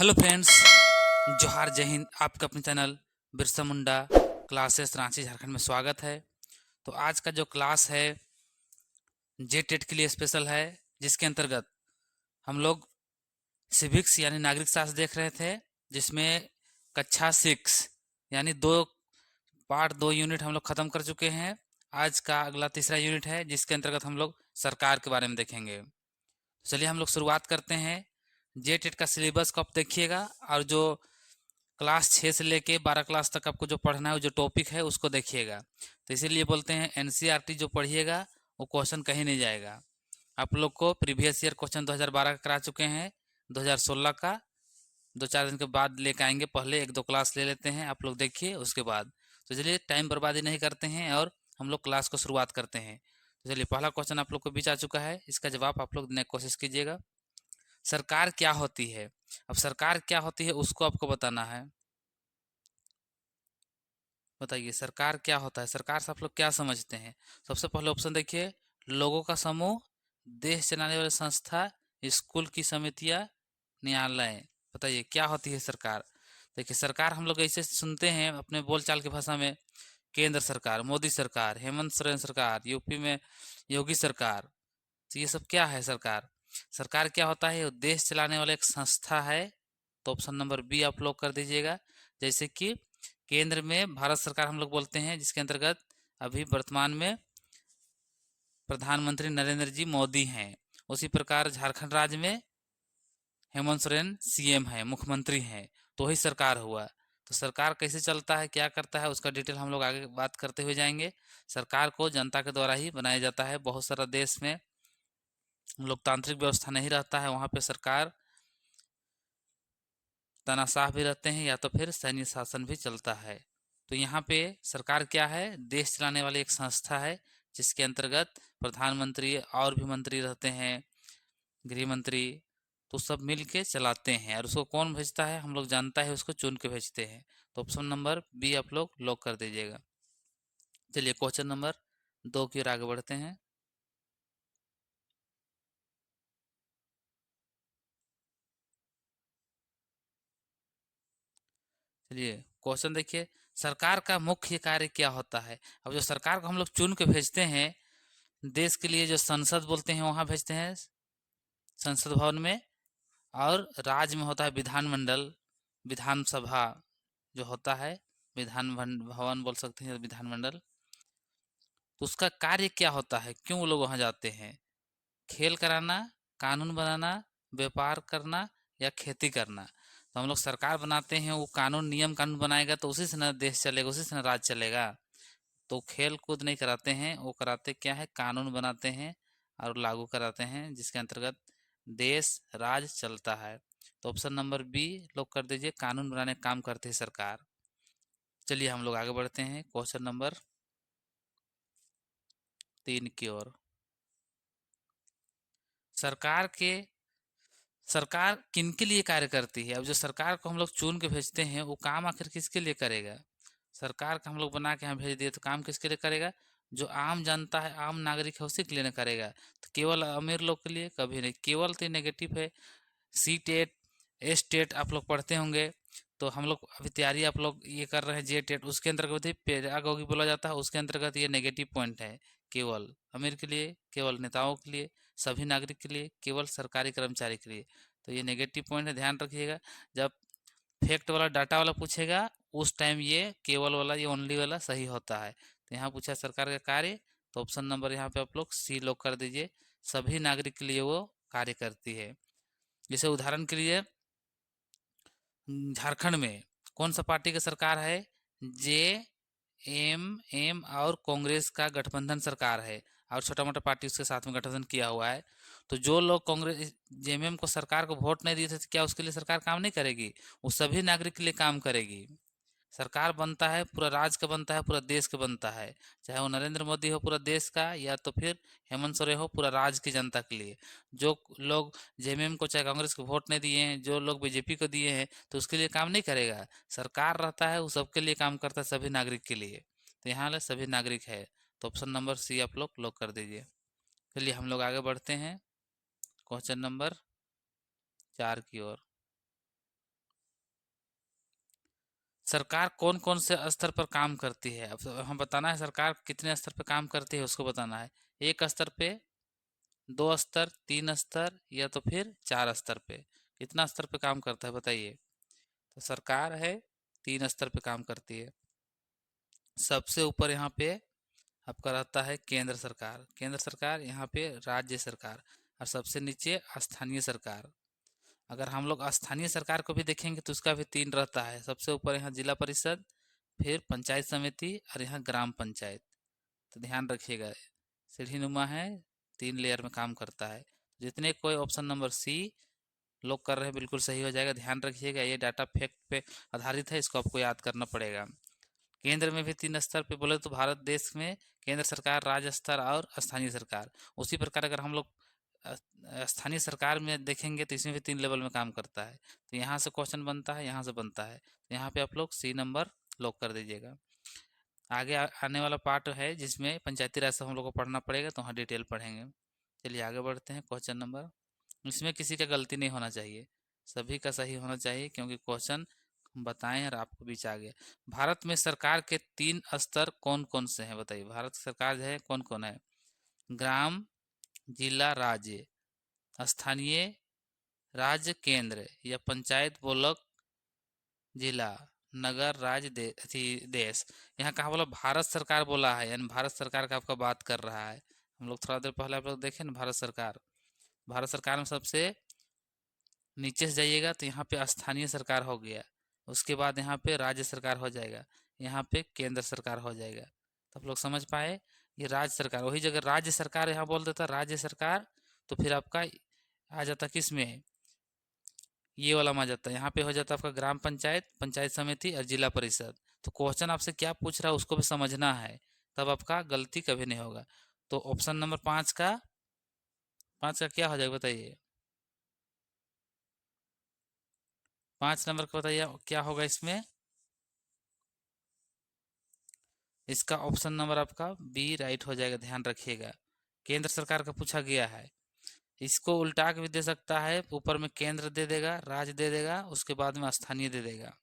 Hello friends, जोहार जय हिंद। आपका अपने चैनल बिरसा मुंडा क्लासेस रांची झारखंड में स्वागत है। तो आज का जो क्लास है जे टेट के लिए स्पेशल है, जिसके अंतर्गत हम लोग सिविक्स यानी नागरिक शास्त्र देख रहे थे, जिसमें कक्षा 6 यानी 2 यूनिट हम लोग ख़त्म कर चुके हैं। आज का अगला तीसरा यूनिट है, जिसके अंतर्गत हम लोग सरकार के बारे में देखेंगे। तो चलिए हम लोग शुरुआत करते हैं। जे टेट का सिलेबस को आप देखिएगा, और जो क्लास 6 से लेके 12 क्लास तक आपको जो पढ़ना है, जो टॉपिक है उसको देखिएगा। तो इसीलिए बोलते हैं एनसीईआरटी जो पढ़िएगा वो क्वेश्चन कहीं नहीं जाएगा। आप लोग को प्रीवियस ईयर क्वेश्चन 2012 का करा चुके हैं, 2016 का 2-4 दिन के बाद लेके आएंगे। पहले 1-2 क्लास ले लेते हैं, आप लोग देखिए उसके बाद। तो चलिए टाइम बर्बादी नहीं करते हैं और हम लोग क्लास को शुरुआत करते हैं। तो चलिए पहला क्वेश्चन आप लोग को बीच आ चुका है, इसका जवाब आप लोग देने की कोशिश कीजिएगा। सरकार क्या होती है? अब सरकार क्या होती है उसको आपको बताना है। बताइए सरकार क्या होता है, सरकार से आप लोग क्या समझते हैं? सबसे पहले ऑप्शन देखिए, लोगों का समूह, देश चलाने वाली संस्था, स्कूल की समितियां, न्यायालय। बताइए क्या होती है सरकार? देखिए सरकार हम लोग ऐसे सुनते हैं अपने बोलचाल की भाषा में, केंद्र सरकार, मोदी सरकार, हेमंत सोरेन सरकार, यूपी में योगी सरकार। तो ये सब क्या है सरकार? सरकार क्या होता है? देश चलाने वाला एक संस्था है। तो ऑप्शन नंबर बी आप लोग कर दीजिएगा। जैसे कि केंद्र में भारत सरकार हम लोग बोलते हैं, जिसके अंतर्गत अभी वर्तमान में प्रधानमंत्री नरेंद्र जी मोदी हैं। उसी प्रकार झारखंड राज्य में हेमंत सोरेन सीएम है, मुख्यमंत्री हैं। तो वही सरकार हुआ। तो सरकार कैसे चलता है, क्या करता है, उसका डिटेल हम लोग आगे बात करते हुए जाएंगे। सरकार को जनता के द्वारा ही बनाया जाता है। बहुत सारा देश में लोकतांत्रिक व्यवस्था नहीं रहता है, वहाँ पे सरकार तानाशाह भी रहते हैं या तो फिर सैन्य शासन भी चलता है। तो यहाँ पे सरकार क्या है? देश चलाने वाली एक संस्था है, जिसके अंतर्गत प्रधानमंत्री और भी मंत्री रहते हैं, गृह मंत्री। तो सब मिल के चलाते हैं, और उसको कौन भेजता है हम लोग जानता है, उसको चुन के भेजते हैं। तो ऑप्शन नंबर बी आप लोग लॉक कर दीजिएगा। चलिए क्वेश्चन नंबर 2 की ओर आगे बढ़ते हैं। चलिए क्वेश्चन देखिए, सरकार का मुख्य कार्य क्या होता है? अब जो सरकार को हम लोग चुन के भेजते हैं देश के लिए, जो संसद बोलते हैं वहां भेजते हैं, संसद भवन में। और राज्य में होता है विधानमंडल, विधानसभा जो होता है, भवन बोल सकते हैं, विधानमंडल। तो उसका कार्य क्या होता है, क्यों वो लोग वहां जाते हैं? खेल कराना, कानून बनाना, व्यापार करना, या खेती करना। तो हम लोग सरकार बनाते हैं, वो कानून नियम कानून बनाएगा तो उसी से ना देश चलेगा, उसी से ना राज चलेगा। तो खेल कूद नहीं कराते हैं, वो कराते क्या है, कानून बनाते हैं और लागू कराते हैं, जिसके अंतर्गत देश राज चलता है। तो ऑप्शन नंबर बी लोग कर दीजिए, कानून बनाने का काम करती है सरकार। चलिए हम लोग आगे बढ़ते हैं क्वेश्चन नंबर 3 की ओर। सरकार के सरकार किनके लिए कार्य करती है? अब जो सरकार को हम लोग चुन के भेजते हैं वो काम आखिर किसके लिए करेगा? सरकार का हम लोग बना के यहाँ भेज दिए तो काम किसके लिए करेगा? जो आम जनता है, आम नागरिक है, उसी के लिए ना करेगा। तो केवल अमीर लोग के लिए कभी नहीं, केवल तो नेगेटिव है। सी टेट, एस टेट आप लोग पढ़ते होंगे। तो हम लोग अभी तैयारी आप लोग ये कर रहे हैं जे टेट, उसके अंतर्गत ही पेडागोगी बोला जाता है, उसके अंतर्गत ये नेगेटिव पॉइंट है। केवल अमीर के लिए, केवल नेताओं के लिए, सभी नागरिक के लिए, केवल सरकारी कर्मचारी के लिए। तो ये नेगेटिव पॉइंट है, ध्यान रखिएगा। जब फैक्ट वाला डाटा वाला पूछेगा उस टाइम ये केवल वाला, ये ओनली वाला सही होता है। तो यहाँ पूछा सरकार का कार्य, तो ऑप्शन नंबर यहाँ पे आप लोग सी लोग कर दीजिए, सभी नागरिक के लिए वो कार्य करती है। जैसे उदाहरण के लिए झारखंड में कौन सा पार्टी की सरकार है? जे एम एम और कांग्रेस का गठबंधन सरकार है, और छोटा मोटा पार्टी उसके साथ में गठबंधन किया हुआ है। तो जो लोग कांग्रेस जेएमएम को सरकार को वोट नहीं दिए थे, तो क्या उसके लिए सरकार काम नहीं करेगी? वो सभी नागरिक के लिए काम करेगी। सरकार बनता है पूरा राज्य का, बनता है पूरा देश का, बनता है। चाहे वो नरेंद्र मोदी हो पूरा देश का, या तो फिर हेमंत सोरेन हो पूरा राज्य की जनता के लिए। जो लोग जेएमएम को चाहे कांग्रेस को वोट नहीं दिए हैं, जो लोग बीजेपी को दिए हैं, तो उसके लिए काम नहीं करेगा। सरकार रहता है वो सबके लिए काम करता है, सभी नागरिक के लिए। तो यहाँ ले सभी नागरिक है। तो ऑप्शन नंबर सी आप लोग लॉक कर दीजिए। चलिए हम लोग आगे बढ़ते हैं क्वेश्चन नंबर 4 की ओर। सरकार कौन कौन से स्तर पर काम करती है। अब हम बताना है सरकार कितने स्तर पर काम करती है, उसको बताना है। एक स्तर पे, दो स्तर, तीन स्तर, या तो फिर चार स्तर पे। कितना स्तर पे काम करता है बताइए। तो सरकार है, तीन स्तर पे काम करती है। सबसे ऊपर यहाँ पे आपका रहता है केंद्र सरकार, केंद्र सरकार, यहाँ पे राज्य सरकार, और सबसे नीचे स्थानीय सरकार। अगर हम लोग स्थानीय सरकार को भी देखेंगे तो उसका भी तीन रहता है। सबसे ऊपर यहाँ जिला परिषद, फिर पंचायत समिति, और यहाँ ग्राम पंचायत। तो ध्यान रखिएगा, सीढ़ी नुमा है, तीन लेयर में काम करता है। जितने कोई ऑप्शन नंबर सी लोग कर रहे हैं बिल्कुल सही हो जाएगा। ध्यान रखिएगा, ये डाटा फैक्ट पे आधारित है, इसको आपको याद करना पड़ेगा। केंद्र में भी तीन स्तर पे बोले तो भारत देश में केंद्र सरकार, राज्य स्तर और स्थानीय सरकार। उसी प्रकार अगर हम लोग स्थानीय सरकार में देखेंगे तो इसमें भी तीन लेवल में काम करता है। तो यहाँ से क्वेश्चन बनता है, यहाँ से बनता है, तो यहाँ पे आप लोग सी नंबर लॉक कर दीजिएगा। आगे आने वाला पार्ट है जिसमें पंचायती राज से हम लोग को पढ़ना पड़ेगा, तो वहाँ डिटेल पढ़ेंगे। चलिए आगे बढ़ते हैं। क्वेश्चन नंबर, इसमें किसी का गलती नहीं होना चाहिए, सभी का सही होना चाहिए, क्योंकि क्वेश्चन बताएं और आपको बीच आ गया। भारत में सरकार के तीन स्तर कौन कौन से हैं बताइए। भारत सरकार जो है कौन कौन है। ग्राम, जिला, राज्य, स्थानीय, राज्य, केंद्र, या पंचायत, ब्लॉक, जिला, नगर, राज्य, देश। यहाँ कहा बोला भारत सरकार बोला है, यानी भारत सरकार का आपका बात कर रहा है। हम लोग थोड़ा देर पहले आप लोग देखें ना, भारत सरकार, भारत सरकार में सबसे नीचे से जाइएगा तो यहाँ पे स्थानीय सरकार हो गया, उसके बाद यहाँ पे राज्य सरकार हो जाएगा, यहाँ पे केंद्र सरकार हो जाएगा। तो आप लोग समझ पाए, ये राज्य सरकार, वही जगह राज्य सरकार यहाँ बोल देता राज्य सरकार, तो फिर आपका आ जाता किस में, ये वाला में आ जाता है। यहाँ पे हो जाता आपका ग्राम पंचायत, पंचायत समिति और जिला परिषद। तो क्वेश्चन आपसे क्या पूछ रहा है उसको भी समझना है, तब आपका गलती कभी नहीं होगा। तो ऑप्शन नंबर पाँच का क्या हो जाएगा बताइए। 5 नंबर का बताइए क्या होगा इसमें। इसका ऑप्शन नंबर आपका बी राइट हो जाएगा, ध्यान रखिएगा। केंद्र सरकार का पूछा गया है, इसको उल्टा के भी दे सकता है, ऊपर में केंद्र दे देगा, राज्य दे देगा, उसके बाद में स्थानीय दे देगा।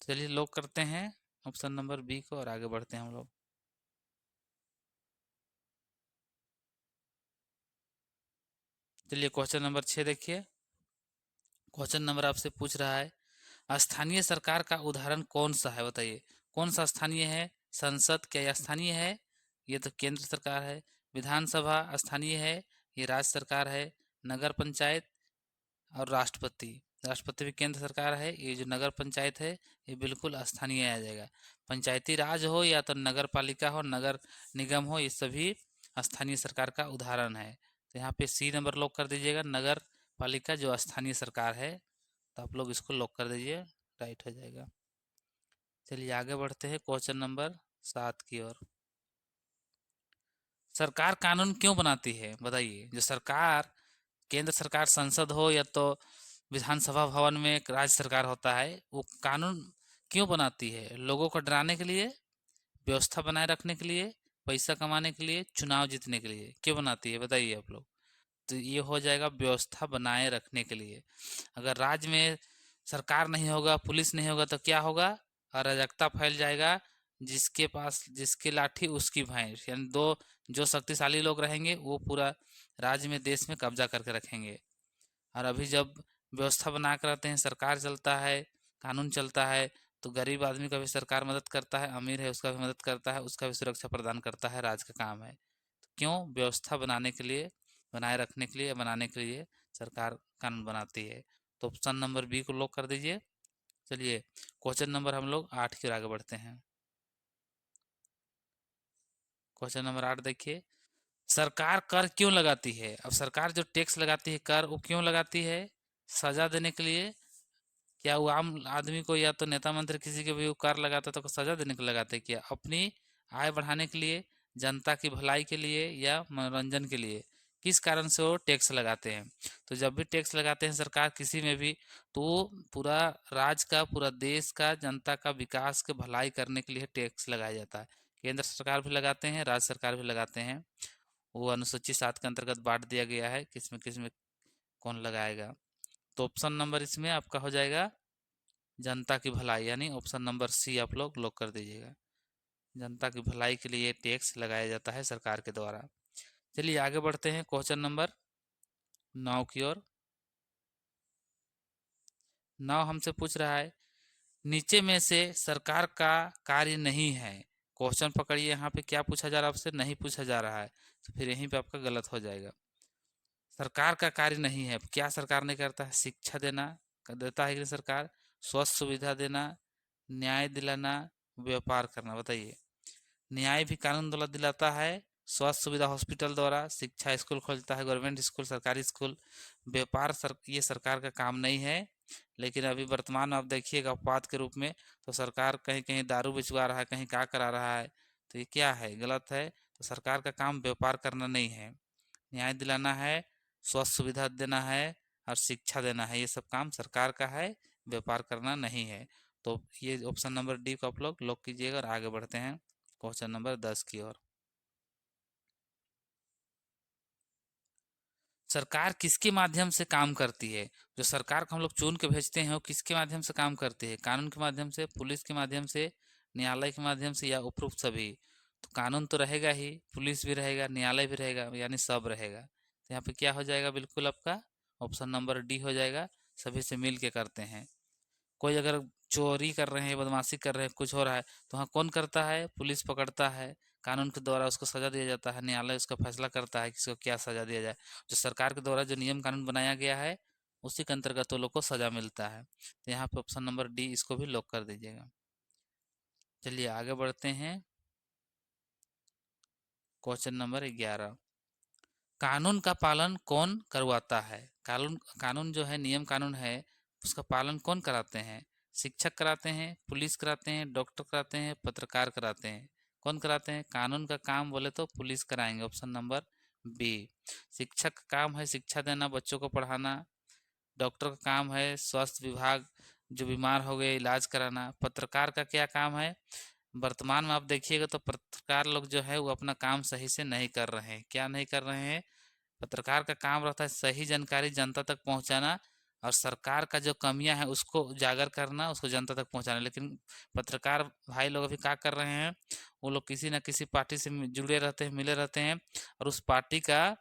चलिए लॉक करते हैं ऑप्शन नंबर बी को और आगे बढ़ते हैं हम लोग। चलिए क्वेश्चन नंबर 6 देखिए। क्वेश्चन नंबर आपसे पूछ रहा है स्थानीय सरकार का उदाहरण कौन सा है बताइए। कौन सा स्थानीय है। संसद क्या ये स्थानीय है, ये तो केंद्र सरकार है। विधानसभा स्थानीय है, ये राज्य सरकार है। नगर पंचायत और राष्ट्रपति, राष्ट्रपति भी केंद्र सरकार है। ये जो नगर पंचायत है ये बिल्कुल स्थानीय आ जाएगा। पंचायती राज हो या तो नगर पालिका हो, नगर निगम हो, ये सभी स्थानीय सरकार का उदाहरण है। तो यहाँ पे सी नंबर लॉक कर दीजिएगा, नगर पालिका जो स्थानीय सरकार है। तो आप लोग इसको लॉक कर दीजिए, राइट हो जाएगा। चलिए आगे बढ़ते हैं क्वेश्चन नंबर 7 की ओर। सरकार कानून क्यों बनाती है बताइए। जो सरकार, केंद्र सरकार संसद हो या तो विधानसभा भवन में एक राज्य सरकार होता है, वो कानून क्यों बनाती है। लोगों को डराने के लिए, व्यवस्था बनाए रखने के लिए, पैसा कमाने के लिए, चुनाव जीतने के लिए, क्यों बनाती है बताइए आप लोग। तो ये हो जाएगा व्यवस्था बनाए रखने के लिए। अगर राज्य में सरकार नहीं होगा, पुलिस नहीं होगा, तो क्या होगा, अराजकता फैल जाएगा। जिसके पास जिसकी लाठी उसकी भैंस, यानी दो जो शक्तिशाली लोग रहेंगे वो पूरा राज्य में, देश में कब्जा करके रखेंगे। और अभी जब व्यवस्था बना कर रहते हैं, सरकार चलता है, कानून चलता है, तो गरीब आदमी का भी सरकार मदद करता है, अमीर है उसका भी मदद करता है, उसका भी सुरक्षा प्रदान करता है, राज का काम है। तो क्यों, व्यवस्था बनाने के लिए, बनाए रखने के लिए, बनाने के लिए सरकार कानून बनाती है। तो ऑप्शन नंबर बी को लॉक कर दीजिए। चलिए क्वेश्चन नंबर हम लोग 8 की ओर आगे बढ़ते हैं। क्वेश्चन नंबर 8 देखिए। सरकार कर क्यों लगाती है। अब सरकार जो टैक्स लगाती है, कर, वो क्यों लगाती है। सजा देने के लिए, क्या वो आम आदमी को या तो नेता मंत्री किसी के भी वो कर लगाता तो सजा देने को लगाते, क्या अपनी आय बढ़ाने के लिए, जनता की भलाई के लिए, या मनोरंजन के लिए, किस कारण से वो टैक्स लगाते हैं। तो जब भी टैक्स लगाते हैं सरकार किसी में भी, तो वो पूरा राज्य का, पूरा देश का, जनता का विकास के भलाई करने के लिए टैक्स लगाया जाता है। केंद्र सरकार भी लगाते हैं, राज्य सरकार भी लगाते हैं। वो अनुसूची 7 के अंतर्गत बांट दिया गया है किसमें किसमें कौन लगाएगा। तो ऑप्शन नंबर इसमें आपका हो जाएगा जनता की भलाई, यानी ऑप्शन नंबर सी आप लोग लॉक कर दीजिएगा। जनता की भलाई के लिए टैक्स लगाया जाता है सरकार के द्वारा। चलिए आगे बढ़ते हैं क्वेश्चन नंबर 9 की ओर। 9 हमसे पूछ रहा है नीचे में से सरकार का कार्य नहीं है। क्वेश्चन पकड़िए, यहाँ पे क्या पूछा जा रहा है आपसे, नहीं पूछा जा रहा है, तो फिर यहीं पे आपका गलत हो जाएगा। सरकार का कार्य नहीं है, क्या सरकार नहीं करता है? शिक्षा देना देता है कि नहीं सरकार, स्वास्थ्य सुविधा देना, न्याय दिलाना, व्यापार करना। बताइए, न्याय भी कानून द्वारा दिलाता है, स्वास्थ्य सुविधा हॉस्पिटल द्वारा, शिक्षा स्कूल खोलता है गवर्नमेंट स्कूल सरकारी स्कूल, व्यापार ये सरकार का काम नहीं है। लेकिन अभी वर्तमान में आप देखिएगा अपवाद के रूप में तो सरकार कहीं कहीं दारू बिचवा रहा है, कहीं क्या करा रहा है, तो ये क्या है? गलत है। तो सरकार का काम व्यापार करना नहीं है, न्याय दिलाना है, स्वास्थ्य सुविधा देना है और शिक्षा देना है, ये सब काम सरकार का है, व्यापार करना नहीं है। तो ये ऑप्शन नंबर डी को आप लोग लॉक कीजिएगा और आगे बढ़ते हैं क्वेश्चन नंबर 10 की ओर। सरकार किसके माध्यम से काम करती है? जो सरकार को हम लोग चुन के भेजते हैं वो किसके माध्यम से काम करती है? कानून के माध्यम से, पुलिस के माध्यम से, न्यायालय के माध्यम से, या उपरोक्त सभी? तो कानून तो रहेगा ही, पुलिस भी रहेगा, न्यायालय भी रहेगा, यानी सब रहेगा। तो यहाँ पे क्या हो जाएगा? बिल्कुल आपका ऑप्शन नंबर डी हो जाएगा, सभी से मिल के करते हैं। कोई अगर चोरी कर रहे हैं, बदमाशी कर रहे हैं, कुछ हो रहा है, तो वहाँ कौन करता है? पुलिस पकड़ता है, कानून के द्वारा उसको सजा दिया जाता है, न्यायालय उसका फैसला करता है कि इसको क्या सजा दिया जाए। जो सरकार के द्वारा जो नियम कानून बनाया गया है उसी के अंतर्गत वो लोग को सजा मिलता है। तो यहाँ पे ऑप्शन नंबर डी इसको भी लॉक कर दीजिएगा। चलिए आगे बढ़ते हैं क्वेश्चन नंबर 11। कानून का पालन कौन करवाता है? कानून कानून जो है, नियम कानून है, उसका पालन कौन कराते हैं? शिक्षक कराते हैं, पुलिस कराते हैं, डॉक्टर कराते हैं, पत्रकार कराते हैं? कौन कराते हैं? कानून का काम बोले तो पुलिस कराएंगे, ऑप्शन नंबर बी। शिक्षक का काम है शिक्षा देना, बच्चों को पढ़ाना। डॉक्टर का काम है स्वास्थ्य विभाग, जो बीमार हो गए इलाज कराना। पत्रकार का क्या काम है? वर्तमान में आप देखिएगा तो पत्रकार लोग जो है वो अपना काम सही से नहीं कर रहे हैं। क्या नहीं कर रहे हैं? पत्रकार का काम रहता है सही जानकारी जनता तक पहुंचाना और सरकार का जो कमियां हैं उसको उजागर करना, उसको जनता तक पहुंचाना। लेकिन पत्रकार भाई लोग अभी क्या कर रहे हैं? वो लोग किसी न किसी पार्टी से जुड़े रहते हैं, मिले रहते हैं और उस पार्टी का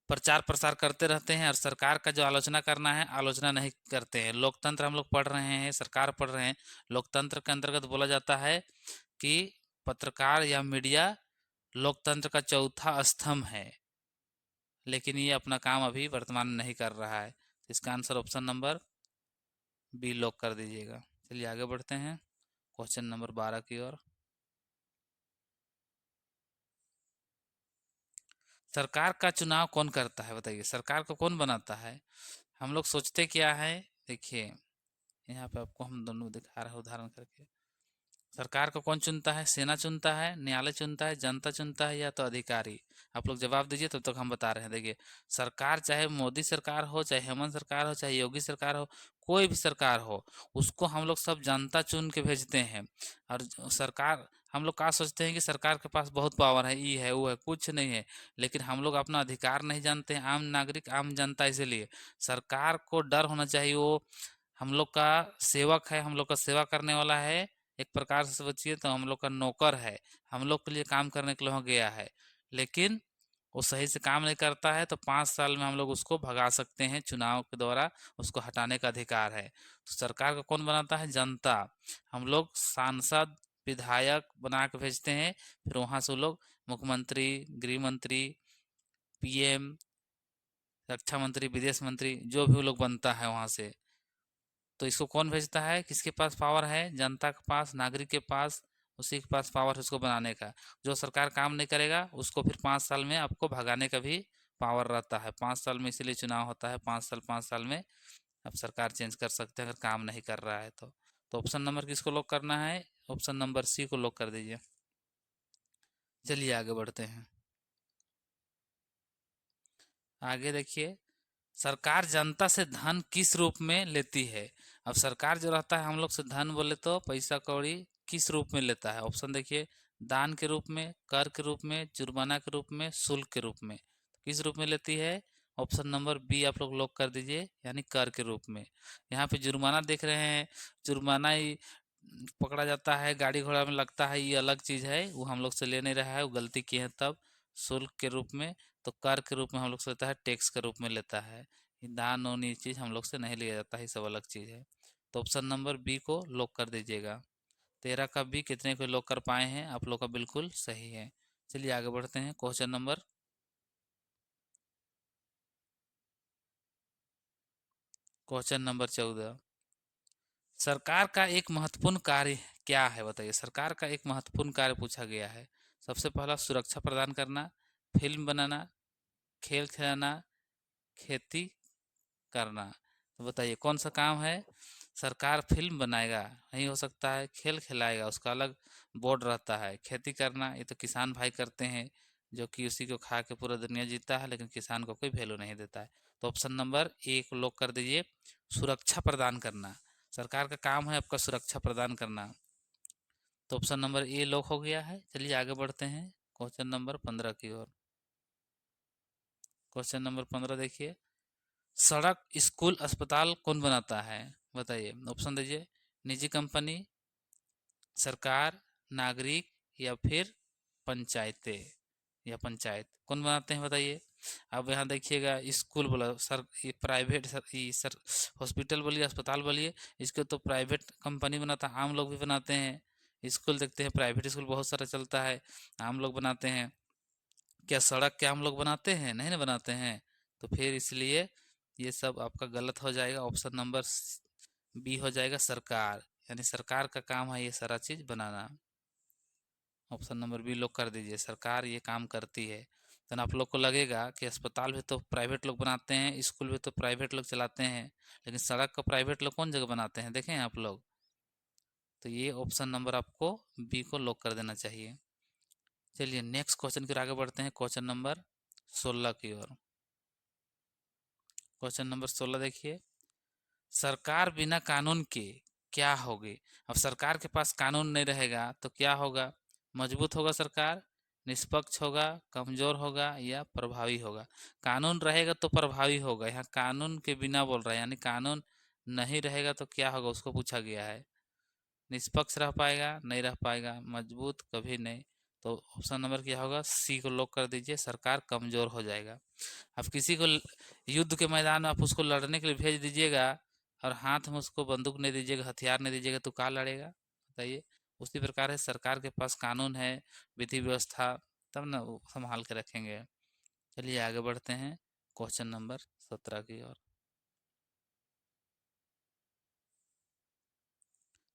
प्रचार प्रसार करते रहते हैं और सरकार का जो आलोचना करना है आलोचना नहीं करते हैं। लोकतंत्र हम लोग पढ़ रहे हैं, सरकार पढ़ रहे हैं। लोकतंत्र के अंतर्गत बोला जाता है कि पत्रकार या मीडिया लोकतंत्र का चौथा स्तंभ है, लेकिन ये अपना काम अभी वर्तमान में नहीं कर रहा है। तो इसका answer option number B lock कर दीजिएगा। चलिए आगे बढ़ते हैं क्वेश्चन नंबर 12 की ओर। सरकार का चुनाव कौन करता है? बताइए, सरकार को कौन बनाता है? हम लोग सोचते क्या है, देखिए यहाँ पे आपको हम दोनों दिखा रहे हैं उदाहरण करके। सरकार को कौन चुनता है? सेना चुनता है, न्यायालय चुनता है, जनता चुनता है, या तो अधिकारी? आप लोग जवाब दीजिए, तब तक हम बता रहे हैं। देखिए, सरकार चाहे मोदी सरकार हो, चाहे हेमंत सरकार हो, चाहे योगी सरकार हो, कोई भी सरकार हो, उसको हम लोग सब जनता चुन के भेजते हैं। और सरकार, हम लोग क्या सोचते हैं कि सरकार के पास बहुत पावर है, ये है वो है, कुछ नहीं है। लेकिन हम लोग अपना अधिकार नहीं जानते हैं, आम नागरिक आम जनता। इसीलिए सरकार को डर होना चाहिए, वो हम लोग का सेवक है, हम लोग का सेवा करने वाला है। एक प्रकार से सोचिए तो हम लोग का नौकर है, हम लोग के लिए काम करने के लिए हो गया है। लेकिन वो सही से काम नहीं करता है तो 5 साल में हम लोग उसको भगा सकते हैं, चुनाव के द्वारा उसको हटाने का अधिकार है। तो सरकार को कौन बनाता है? जनता। हम लोग सांसद विधायक बना के भेजते हैं, फिर वहां से वो लोग मुख्यमंत्री, गृह मंत्री, पीएम, रक्षा मंत्री, विदेश मंत्री, जो भी वो लोग बनता है वहां से। तो इसको कौन भेजता है? किसके पास पावर है? जनता के पास, नागरिक के पास, उसी के पास पावर है उसको बनाने का। जो सरकार काम नहीं करेगा उसको फिर 5 साल में आपको भगाने का भी पावर रहता है। 5 साल में इसीलिए चुनाव होता है, 5 साल में आप सरकार चेंज कर सकते हैं अगर काम नहीं कर रहा है तो ऑप्शन नंबर किसको लॉक करना है? ऑप्शन नंबर सी को लॉक कर दीजिए। चलिए आगे बढ़ते हैं। आगे देखिए, सरकार जनता से धन किस रूप में लेती है? अब सरकार जो रहता है हम लोग से धन बोले तो पैसा कौड़ी किस रूप में लेता है? ऑप्शन देखिए, दान के रूप में, कर के रूप में, जुर्माना के रूप में, शुल्क के रूप में। किस रूप में लेती है? ऑप्शन नंबर बी आप लोग लॉक कर दीजिए, यानी कर के रूप में। यहाँ पे जुर्माना देख रहे हैं, जुर्माना ही पकड़ा जाता है, गाड़ी घोड़ा में लगता है, ये अलग चीज़ है, वो हम लोग से ले नहीं रहा है, वो गलती की है तब शुल्क के रूप में। तो कर के रूप में हम लोग से लेता है, टैक्स के रूप में लेता है। ये दान वान ये चीज़ हम लोग से नहीं लिया जाता है, ये सब अलग चीज़ है। तो ऑप्शन नंबर बी को लॉक कर दीजिएगा। 13 का बी कितने को लॉक कर पाए हैं, आप लोग का बिल्कुल सही है। चलिए आगे बढ़ते हैं। Question number 14। सरकार का एक महत्वपूर्ण कार्य क्या है, बताइए। सरकार का एक महत्वपूर्ण कार्य पूछा गया है। सबसे पहला सुरक्षा प्रदान करना, फिल्म बनाना, खेल खिलाना, खेती करना। तो बताइए कौन सा काम है। सरकार फिल्म बनाएगा, नहीं हो सकता है। खेल खिलाएगा, उसका अलग बोर्ड रहता है। खेती करना, ये तो किसान भाई करते हैं, जो कि उसी को खा के पूरा दुनिया जीता है, लेकिन किसान को कोई वैल्यू नहीं देता है। तो ऑप्शन नंबर ए को लॉक कर दीजिए, सुरक्षा प्रदान करना। सरकार का काम है आपका सुरक्षा प्रदान करना। तो ऑप्शन नंबर ए लॉक हो गया है। चलिए आगे बढ़ते हैं क्वेश्चन नंबर 15 की ओर। क्वेश्चन नंबर 15 देखिए, सड़क, स्कूल, अस्पताल कौन बनाता है, बताइए। ऑप्शन दीजिए, निजी कंपनी, सरकार, नागरिक, या फिर पंचायतें, या पंचायत कौन बनाते हैं, बताइए। अब यहाँ देखिएगा, स्कूल बोला सर, ये प्राइवेट सर, ये सर हॉस्पिटल बोलिए, अस्पताल बोलिए, इसको तो प्राइवेट कंपनी बनाता है, आम लोग भी बनाते हैं। स्कूल देखते हैं, प्राइवेट स्कूल बहुत सारा चलता है, आम लोग बनाते हैं। क्या सड़क क्या हम लोग बनाते हैं, नहीं ना बनाते हैं। तो फिर इसलिए ये सब आपका गलत हो जाएगा। ऑप्शन नंबर बी हो जाएगा, सरकार, यानी सरकार का काम है ये सारा चीज बनाना। ऑप्शन नंबर बी लोग कर दीजिए, सरकार ये काम करती है। तो आप लोग को लगेगा कि अस्पताल भी तो प्राइवेट लोग बनाते हैं, स्कूल भी तो प्राइवेट लोग चलाते हैं, लेकिन सड़क को प्राइवेट लोग कौन जगह बनाते हैं, देखें आप लोग। तो ये ऑप्शन नंबर आपको बी को लॉक कर देना चाहिए। चलिए नेक्स्ट क्वेश्चन की ओर आगे बढ़ते हैं, क्वेश्चन नंबर 16 की ओर। क्वेश्चन नंबर 16 देखिए, सरकार बिना कानून के क्या होगी। अब सरकार के पास कानून नहीं रहेगा तो क्या होगा। मजबूत होगा सरकार, निष्पक्ष होगा, कमजोर होगा, या प्रभावी होगा। कानून रहेगा तो प्रभावी होगा, यहाँ कानून के बिना बोल रहा है, यानी कानून नहीं रहेगा तो क्या होगा, उसको पूछा गया है। निष्पक्ष रह पाएगा, नहीं रह पाएगा, मजबूत कभी नहीं। तो ऑप्शन नंबर क्या होगा, सी को लॉक कर दीजिए, सरकार कमजोर हो जाएगा। अब किसी को युद्ध के मैदान में आप उसको लड़ने के लिए भेज दीजिएगा, और हाथ में उसको बंदूक नहीं दीजिएगा, हथियार नहीं दीजिएगा, तो कहाँ लड़ेगा, बताइए। उसी प्रकार है, सरकार के पास कानून है, विधि व्यवस्था, तब ना वो संभाल के रखेंगे। चलिए आगे बढ़ते हैं क्वेश्चन नंबर 17 की ओर।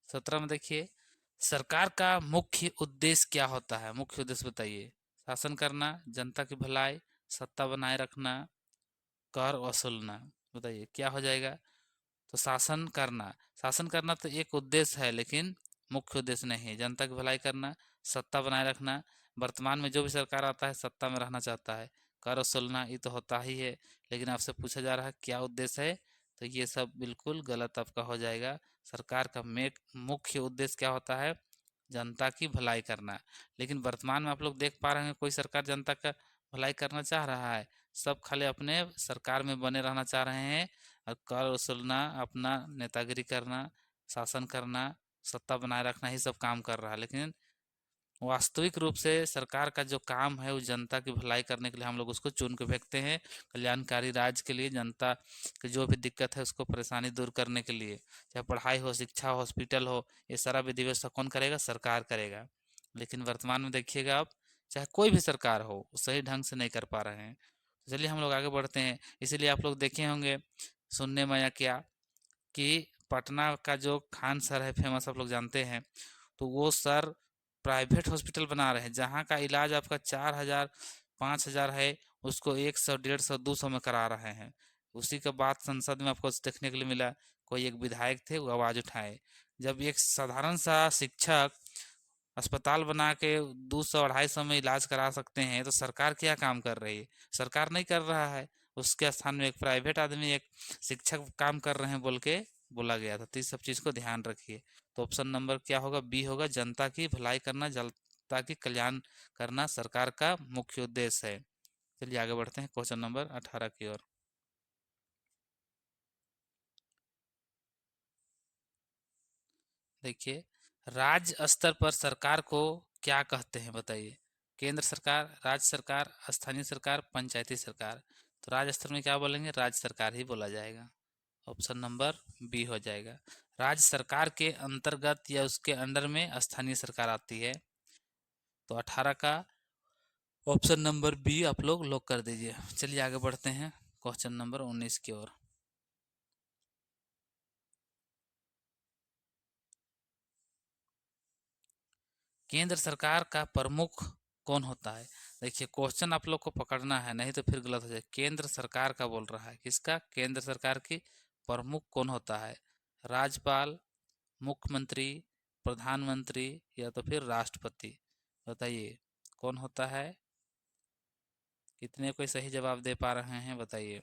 17 में देखिए, सरकार का मुख्य उद्देश्य क्या होता है, मुख्य उद्देश्य बताइए। शासन करना, जनता की भलाई, सत्ता बनाए रखना, कर वसूलना। बताइए क्या हो जाएगा। तो शासन करना, शासन करना तो एक उद्देश्य है, लेकिन मुख्य उद्देश्य नहीं है। जनता की भलाई करना, सत्ता बनाए रखना, वर्तमान में जो भी सरकार आता है सत्ता में रहना चाहता है। कर वसूलना ये तो होता ही है, लेकिन आपसे पूछा जा रहा है क्या उद्देश्य है, तो ये सब बिल्कुल गलत आपका हो जाएगा। सरकार का मेक मुख्य उद्देश्य क्या होता है, जनता की भलाई करना। लेकिन वर्तमान में आप लोग देख पा रहे हैं, कोई सरकार जनता का भलाई करना चाह रहा है। सब खाली अपने सरकार में बने रहना चाह रहे हैं, और कर वसूलना, अपना नेतागिरी करना, शासन करना, सत्ता बनाए रखना ही सब काम कर रहा है। लेकिन वास्तविक रूप से सरकार का जो काम है वो जनता की भलाई करने के लिए हम लोग उसको चुन के फेंकते हैं, कल्याणकारी राज्य के लिए, जनता की जो भी दिक्कत है उसको परेशानी दूर करने के लिए। चाहे पढ़ाई हो, शिक्षा हो, हॉस्पिटल हो, ये सारा विधि व्यवस्था कौन करेगा, सरकार करेगा। लेकिन वर्तमान में देखिएगा आप, चाहे कोई भी सरकार हो, वो सही ढंग से नहीं कर पा रहे हैं। तो चलिए हम लोग आगे बढ़ते हैं। इसीलिए आप लोग देखे होंगे, सुनने में आया क्या, कि पटना का जो खान सर है फेमस, आप लोग जानते हैं, तो वो सर प्राइवेट हॉस्पिटल बना रहे हैं, जहाँ का इलाज आपका 4,000 5,000 है, उसको 100 150 200 में करा रहे हैं। उसी का बात संसद में आपको देखने के लिए मिला, कोई एक विधायक थे वो आवाज उठाए। जब एक साधारण सा शिक्षक अस्पताल बना के 200 250 में इलाज करा सकते हैं, तो सरकार क्या काम कर रही है, सरकार नहीं कर रहा है। उसके स्थान में एक प्राइवेट आदमी, एक शिक्षक काम कर रहे हैं बोल के बोला गया था। तो इस सब चीज को ध्यान रखिए। तो ऑप्शन नंबर क्या होगा, बी होगा, जनता की भलाई करना, जनता की कल्याण करना सरकार का मुख्य उद्देश्य है। चलिए आगे बढ़ते हैं क्वेश्चन नंबर 18 की ओर। देखिए, राज्य स्तर पर सरकार को क्या कहते हैं बताइए? केंद्र सरकार, राज्य सरकार, स्थानीय सरकार, पंचायती सरकार। तो राज्य स्तर में क्या बोलेंगे? राज्य सरकार ही बोला जाएगा। ऑप्शन नंबर बी हो जाएगा। राज्य सरकार के अंतर्गत या उसके अंडर में स्थानीय सरकार आती है। तो 18 का ऑप्शन नंबर बी आप लोग लॉक कर दीजिए। चलिए आगे बढ़ते हैं क्वेश्चन नंबर 19 की ओर। केंद्र सरकार का प्रमुख कौन होता है? देखिए, क्वेश्चन आप लोग को पकड़ना है, नहीं तो फिर गलत हो जाए। केंद्र सरकार का बोल रहा है, किसका? केंद्र सरकार की प्रमुख कौन होता है? राज्यपाल, मुख्यमंत्री, प्रधानमंत्री या तो फिर राष्ट्रपति? बताइए कौन होता है? कितने कोई सही जवाब दे पा रहे हैं बताइए?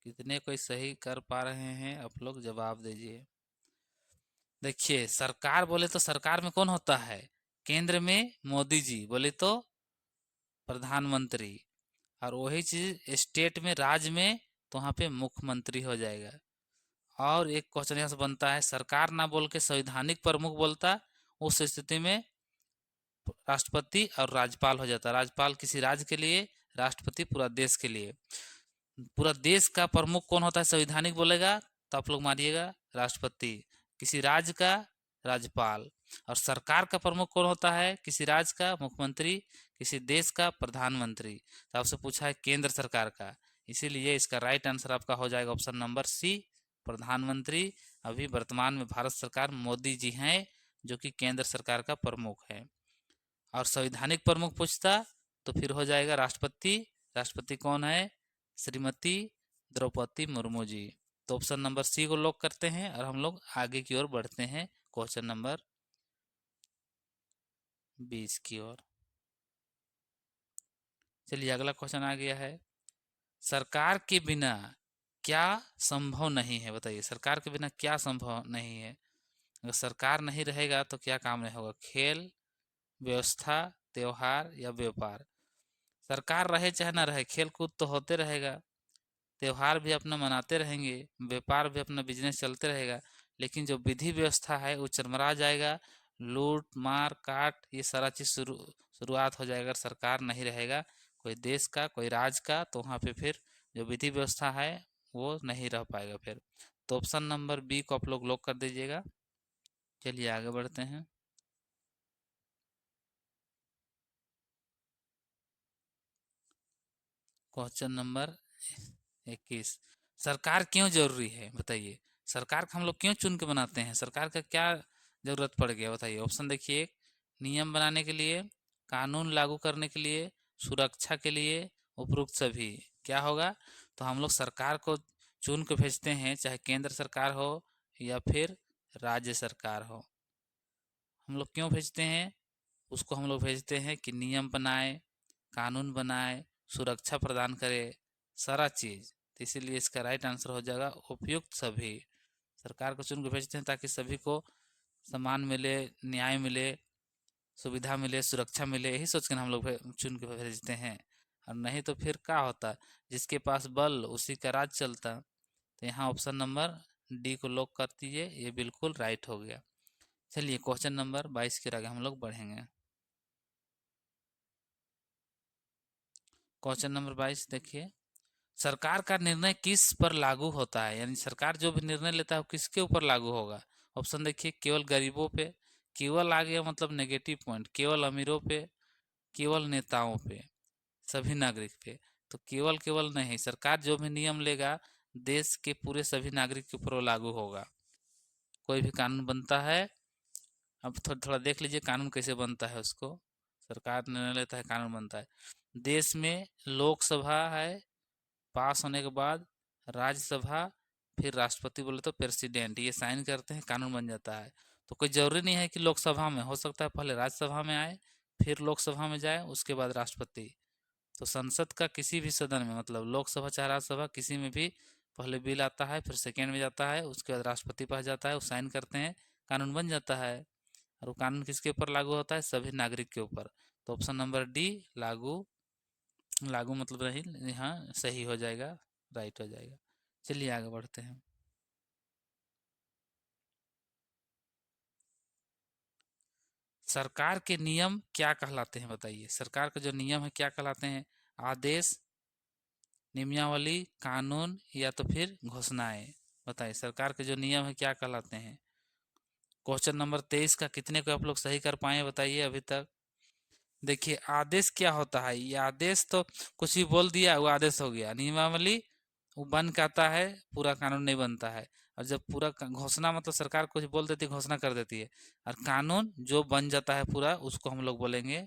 कितने कोई सही कर पा रहे हैं? आप लोग जवाब दीजिए। देखिए, सरकार बोले तो सरकार में कौन होता है? केंद्र में मोदी जी, बोले तो प्रधानमंत्री। और वही चीज स्टेट में, राज्य में, तो वहाँ पे मुख्यमंत्री हो जाएगा। और एक क्वेश्चन यहाँ से बनता है, सरकार ना बोल के संवैधानिक प्रमुख बोलता, उस स्थिति में राष्ट्रपति और राज्यपाल हो जाता। राज्यपाल किसी राज्य के लिए, राष्ट्रपति पूरा देश के लिए। पूरा देश का प्रमुख कौन होता है संवैधानिक बोलेगा तो आप लोग मारिएगा राष्ट्रपति। किसी राज्य का, राज्यपाल। और सरकार का प्रमुख कौन होता है? किसी राज्य का मुख्यमंत्री, किसी देश का प्रधानमंत्री। तो आपसे पूछा है केंद्र सरकार का, इसीलिए इसका राइट आंसर आपका हो जाएगा ऑप्शन नंबर सी, प्रधानमंत्री। अभी वर्तमान में भारत सरकार मोदी जी हैं जो कि केंद्र सरकार का प्रमुख है। और संवैधानिक प्रमुख पूछता तो फिर हो जाएगा राष्ट्रपति। राष्ट्रपति कौन है? श्रीमती द्रौपदी मुर्मू जी। तो ऑप्शन नंबर सी को लॉक करते हैं और हम लोग आगे की ओर बढ़ते हैं क्वेश्चन नंबर 20 की ओर। चलिए अगला क्वेश्चन आ गया है, सरकार के बिना क्या संभव नहीं है? बताइए, सरकार के बिना क्या संभव नहीं है? अगर सरकार नहीं रहेगा तो क्या काम नहीं होगा? खेल, व्यवस्था, त्योहार या व्यापार? सरकार रहे चाहे ना रहे, खेल कूद तो होते रहेगा, त्योहार भी अपना मनाते रहेंगे, व्यापार भी अपना बिजनेस चलते रहेगा, लेकिन जो विधि व्यवस्था है वो चरमरा जाएगा। लूट मार काट ये सारा चीज शुरुआत हो जाएगा अगर सरकार नहीं रहेगा कोई देश का, कोई राज्य का, तो वहाँ पे फिर जो विधि व्यवस्था है वो नहीं रह पाएगा फिर। तो ऑप्शन नंबर बी को आप लोग लॉक कर दीजिएगा। चलिए आगे बढ़ते हैं। क्वेश्चन नंबर 21, सरकार क्यों जरूरी है? बताइए, सरकार को हम लोग क्यों चुन के बनाते हैं? सरकार का क्या जरूरत पड़ गया बताइए? ऑप्शन देखिए, नियम बनाने के लिए, कानून लागू करने के लिए, सुरक्षा के लिए, उपरोक्त सभी। क्या होगा? तो हम लोग सरकार को चुन के भेजते हैं, चाहे केंद्र सरकार हो या फिर राज्य सरकार हो। हम लोग क्यों भेजते हैं? उसको हम लोग भेजते हैं कि नियम बनाए, कानून बनाए, सुरक्षा प्रदान करे, सारा चीज। तो इसीलिए इसका राइट आंसर हो जाएगा उपयुक्त सभी। सरकार को चुन के भेजते हैं ताकि सभी को सम्मान मिले, न्याय मिले, सुविधा मिले, सुरक्षा मिले, यही सोच कर हम लोग चुन के भेजते हैं। और नहीं तो फिर क्या होता, जिसके पास बल उसी का राज चलता। तो यहाँ ऑप्शन नंबर डी को लॉक कर दीजिए, ये बिल्कुल राइट हो गया। चलिए क्वेश्चन नंबर 22 के आगे हम लोग बढ़ेंगे। क्वेश्चन नंबर 22 देखिए, सरकार का निर्णय किस पर लागू होता है? यानी सरकार जो भी निर्णय लेता है वो किसके ऊपर लागू होगा? ऑप्शन देखिए, केवल गरीबों पे, केवल आ गया मतलब नेगेटिव पॉइंट, केवल अमीरों पे, केवल नेताओं पे, सभी नागरिक पे। तो केवल केवल नहीं, सरकार जो भी नियम लेगा देश के पूरे सभी नागरिक के ऊपर लागू होगा। कोई भी कानून बनता है, अब थोड़ा थोड़ा देख लीजिए कानून कैसे बनता है उसको। सरकार निर्णय लेता है, कानून बनता है। देश में लोकसभा है, पास होने के बाद राज्यसभा, फिर राष्ट्रपति बोले तो प्रेसिडेंट, ये साइन करते हैं, कानून बन जाता है। तो कोई जरूरी नहीं है कि लोकसभा में, हो सकता है पहले राज्यसभा में आए, फिर लोकसभा में जाए, उसके बाद राष्ट्रपति। तो संसद का किसी भी सदन में, मतलब लोकसभा चाहे राज्यसभा, किसी में भी पहले बिल आता है, फिर सेकेंड में जाता है, उसके बाद राष्ट्रपति पास जाता है, वो साइन करते हैं, कानून बन जाता है। और वो कानून किसके ऊपर लागू होता है? सभी नागरिक के ऊपर। तो ऑप्शन नंबर डी, लागू, लागू मतलब नहीं, यहाँ सही हो जाएगा, राइट हो जाएगा। चलिए आगे बढ़ते हैं। सरकार के नियम क्या कहलाते हैं बताइए, सरकार के जो नियम है क्या कहलाते हैं? आदेश, नियमावली, कानून या तो फिर घोषणाएं। बताइए सरकार के जो नियम है क्या कहलाते हैं? क्वेश्चन नंबर 23 का कितने को आप लोग सही कर पाए बताइए अभी तक? देखिए आदेश क्या होता है, ये आदेश तो कुछ भी बोल दिया वो आदेश हो गया। नियमावली वो बन के आता है, पूरा कानून नहीं बनता है। और जब पूरा घोषणा मतलब सरकार कुछ बोल देती है, घोषणा कर देती है। और कानून जो बन जाता है पूरा, उसको हम लोग बोलेंगे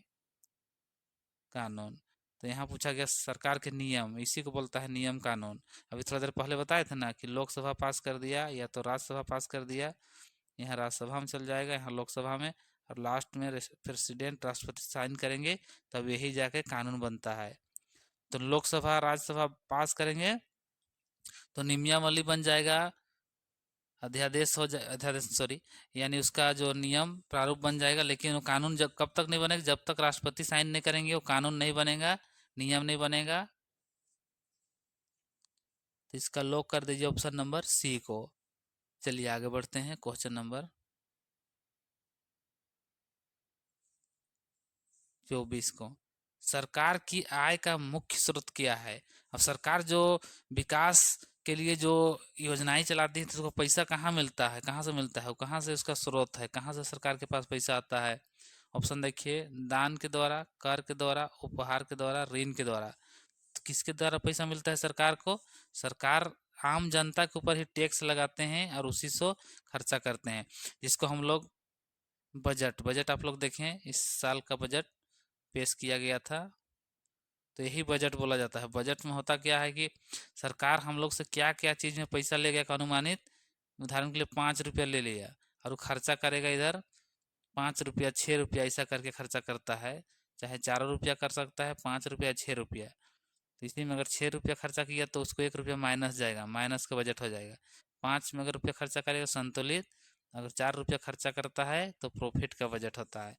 कानून। तो यहाँ पूछा गया सरकार के नियम, इसी को बोलता है नियम कानून। अभी थोड़ा देर पहले बताए थे ना कि लोकसभा पास कर दिया या तो राज्यसभा पास कर दिया। यहाँ राज्यसभा में चल जाएगा, यहाँ लोकसभा में, और लास्ट में प्रेसिडेंट राष्ट्रपति साइन करेंगे, तब यही जाके कानून बनता है। तो लोकसभा राज्यसभा पास करेंगे तो नियमावली बन जाएगा, अध्यादेश हो जाए, अध्यादेश सॉरी, यानी उसका जो नियम प्रारूप बन जाएगा। लेकिन वो कानून जब कब तक नहीं बनेगा? जब तक राष्ट्रपति साइन नहीं करेंगे वो कानून नहीं बनेगा, नियम नहीं बनेगा। तो इसका लॉक कर दीजिए ऑप्शन नंबर सी को। चलिए आगे बढ़ते हैं क्वेश्चन नंबर 24 को। सरकार की आय का मुख्य स्रोत क्या है? अब सरकार जो विकास के लिए जो योजनाएं चलाती है तो उसको पैसा कहाँ मिलता है, कहाँ से मिलता है, वो कहाँ से उसका स्रोत है, कहाँ से सरकार के पास पैसा आता है? ऑप्शन देखिए, दान के द्वारा, कर के द्वारा, उपहार के द्वारा, ऋण के द्वारा। तो किसके द्वारा पैसा मिलता है सरकार को? सरकार आम जनता के ऊपर ही टैक्स लगाते हैं और उसी से खर्चा करते हैं, जिसको हम लोग बजट, बजट आप लोग देखें, इस साल का बजट पेश किया गया था, तो यही बजट बोला जाता है। बजट में होता क्या है कि सरकार हम लोग से क्या क्या चीज़ में पैसा ले गया का अनुमानित, उदाहरण के लिए 5 रुपया ले लिया और वो खर्चा करेगा इधर 5 रुपया, 6 रुपया, ऐसा करके खर्चा करता है। चाहे 4 रुपया कर सकता है, 5 रुपया, 6 रुपया। तो इसी में अगर 6 रुपया खर्चा किया तो उसको 1 रुपया माइनस जाएगा, माइनस का बजट हो जाएगा। 5 में अगर रुपया खर्चा करेगा संतुलित, अगर 4 रुपया खर्चा करता है तो प्रॉफिट का बजट होता है।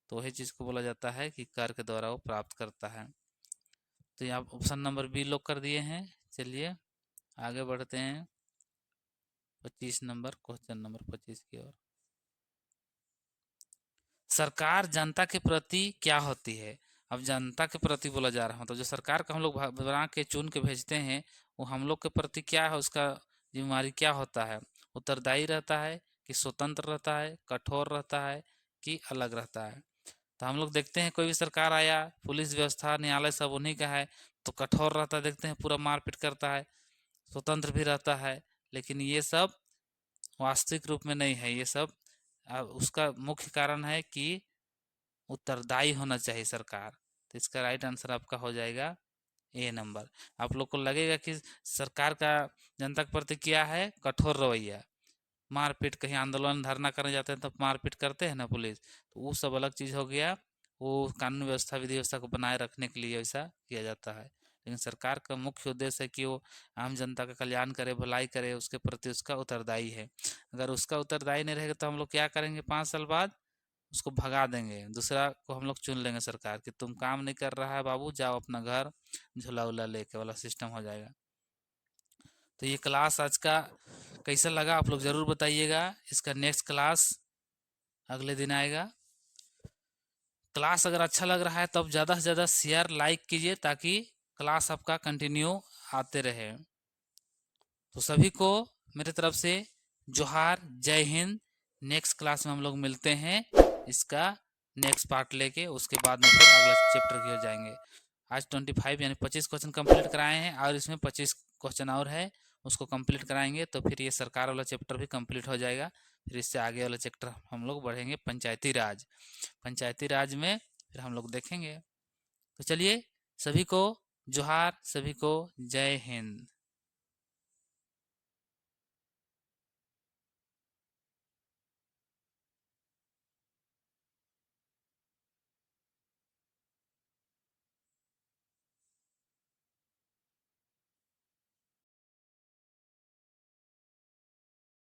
तो वही चीज़ को बोला जाता है कि कर के द्वारा वो प्राप्त करता है। तो यहाँ ऑप्शन नंबर बी लॉक कर दिए हैं। चलिए आगे बढ़ते हैं 25 नंबर, क्वेश्चन नंबर 25 की ओर। सरकार जनता के प्रति क्या होती है? अब जनता के प्रति बोला जा रहा हूँ तो जो सरकार का हम लोग बना के चुन के भेजते हैं वो हम लोग के प्रति क्या है, उसका जिम्मेवारी क्या होता है? उत्तरदायी रहता है कि स्वतंत्र रहता है, कठोर रहता है कि अलग रहता है? तो हम लोग देखते हैं कोई भी सरकार आया, पुलिस व्यवस्था, न्यायालय सब उन्हीं का है, तो कठोर रहता है, देखते हैं पूरा मारपीट करता है। स्वतंत्र भी रहता है, लेकिन ये सब वास्तविक रूप में नहीं है। ये सब उसका मुख्य कारण है कि उत्तरदायी होना चाहिए सरकार। तो इसका राइट आंसर आपका हो जाएगा ए नंबर। आप लोग को लगेगा कि सरकार का जनता के प्रति क्या है, कठोर रवैया, मारपीट, कहीं आंदोलन धरना करने जाते हैं तो मारपीट करते हैं ना पुलिस, तो वो सब अलग चीज़ हो गया। वो कानून व्यवस्था, विधि व्यवस्था को बनाए रखने के लिए ऐसा किया जाता है। लेकिन सरकार का मुख्य उद्देश्य है कि वो आम जनता का कल्याण करे, भलाई करे, उसके प्रति उसका उत्तरदायी है। अगर उसका उत्तरदायी नहीं रहेगा तो हम लोग क्या करेंगे, 5 साल बाद उसको भगा देंगे, दूसरा को हम लोग चुन लेंगे सरकार कि तुम काम नहीं कर रहा है बाबू, जाओ अपना घर, झूला उला लेके वाला सिस्टम हो जाएगा। तो ये क्लास आज का कैसा लगा आप लोग ज़रूर बताइएगा। इसका नेक्स्ट क्लास अगले दिन आएगा। क्लास अगर अच्छा लग रहा है तो आप ज़्यादा से ज़्यादा शेयर, लाइक कीजिए ताकि क्लास आपका कंटिन्यू आते रहे। तो सभी को मेरे तरफ से जोहार, जय हिंद। नेक्स्ट क्लास में हम लोग मिलते हैं, इसका नेक्स्ट पार्ट लेके, उसके बाद में फिर अगला चैप्टर की हो जाएंगे। आज 25 यानी 25 क्वेश्चन कंप्लीट कराए हैं और इसमें 25 क्वेश्चन और है, उसको कंप्लीट कराएंगे तो फिर ये सरकार वाला चैप्टर भी कंप्लीट हो जाएगा। फिर इससे आगे वाला चैप्टर हम लोग बढ़ेंगे पंचायती राज। पंचायती राज में फिर हम लोग देखेंगे। तो चलिए सभी को जोहार, सभी को जय हिंद।